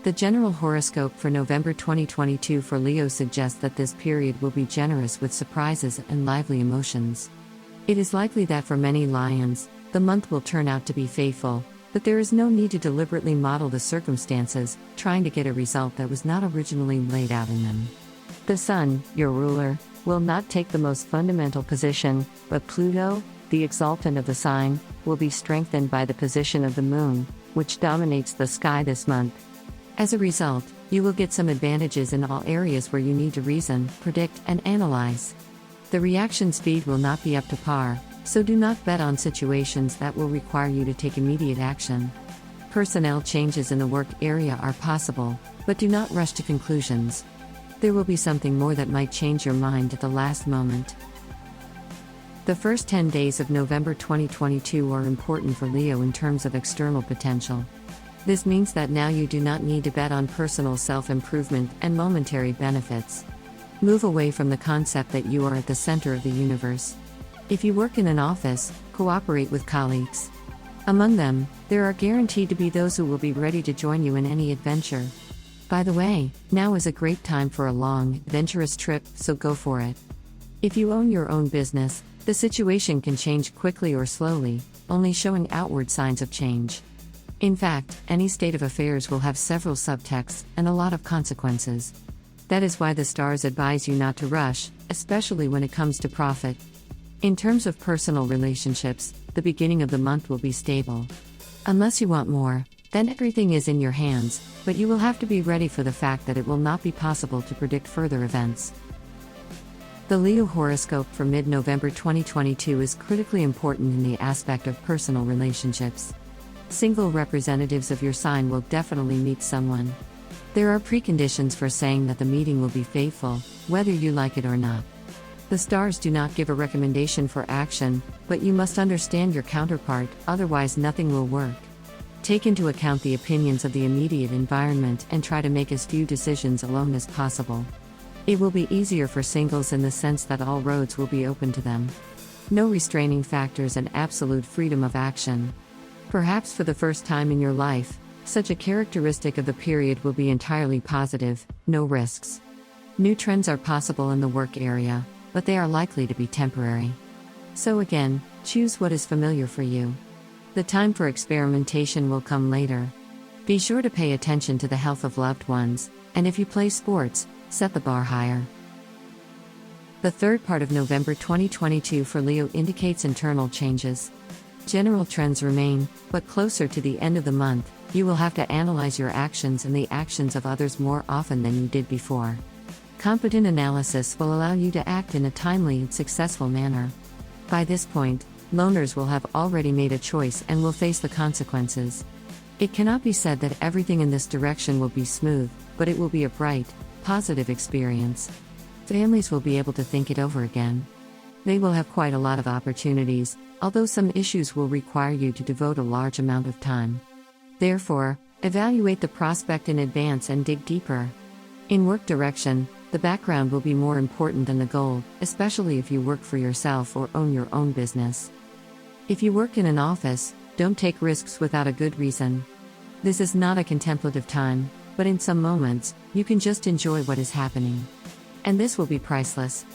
The general horoscope for November 2022 for Leo suggests that this period will be generous with surprises and lively emotions. It is likely that for many Lions, the month will turn out to be faithful, but there is no need to deliberately model the circumstances, trying to get a result that was not originally laid out in them. The Sun, your ruler, will not take the most fundamental position, but Pluto, the exaltant of the sign, will be strengthened by the position of the Moon, which dominates the sky this month. As a result, you will get some advantages in all areas where you need to reason, predict, and analyze. The reaction speed will not be up to par, so do not bet on situations that will require you to take immediate action. Personnel changes in the work area are possible, but do not rush to conclusions. There will be something more that might change your mind at the last moment. The first 10 days of November 2022 are important for Leo in terms of external potential. This means that now you do not need to bet on personal self-improvement and momentary benefits. Move away from the concept that you are at the center of the universe. If you work in an office, cooperate with colleagues. Among them, there are guaranteed to be those who will be ready to join you in any adventure. By the way, now is a great time for a long, adventurous trip, so go for it. If you own your own business, the situation can change quickly or slowly, only showing outward signs of change. In fact, any state of affairs will have several subtexts and a lot of consequences. That is why the stars advise you not to rush, especially when it comes to profit. In terms of personal relationships, the beginning of the month will be stable. Unless you want more, then everything is in your hands, but you will have to be ready for the fact that it will not be possible to predict further events. The Leo horoscope for mid-November 2022 is critically important in the aspect of personal relationships. Single representatives of your sign will definitely meet someone. There are preconditions for saying that the meeting will be faithful, whether you like it or not. The stars do not give a recommendation for action, but you must understand your counterpart, otherwise nothing will work. Take into account the opinions of the immediate environment and try to make as few decisions alone as possible. It will be easier for singles in the sense that all roads will be open to them. No restraining factors and absolute freedom of action. Perhaps for the first time in your life, such a characteristic of the period will be entirely positive, no risks. New trends are possible in the work area, but they are likely to be temporary. So again, choose what is familiar for you. The time for experimentation will come later. Be sure to pay attention to the health of loved ones, and if you play sports, set the bar higher. The third part of November 2022 for Leo indicates internal changes. General trends remain, but closer to the end of the month, you will have to analyze your actions and the actions of others more often than you did before. Competent analysis will allow you to act in a timely and successful manner. By this point, loners will have already made a choice and will face the consequences. It cannot be said that everything in this direction will be smooth, but it will be a bright, positive experience. Families will be able to think it over again. They will have quite a lot of opportunities, although some issues will require you to devote a large amount of time. Therefore, evaluate the prospect in advance and dig deeper. In work direction, the background will be more important than the goal, especially if you work for yourself or own your own business. If you work in an office, don't take risks without a good reason. This is not a contemplative time, but in some moments, you can just enjoy what is happening. And this will be priceless.